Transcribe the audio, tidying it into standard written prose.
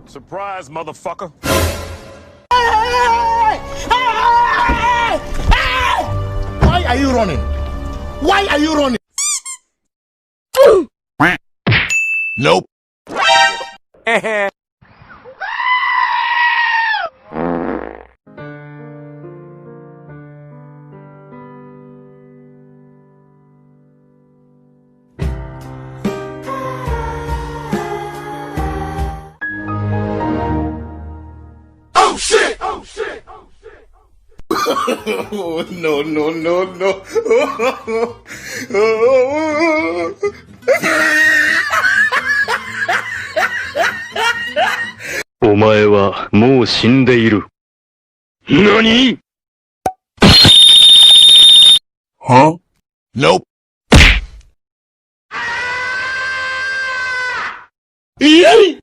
Surprise, motherfucker. Why are you running? Why are you running? Nope. Oh shit! Oh shit! Oh shit! Oh no no no no! お前はもう死んでいる。何？ Huh? Nope. いやい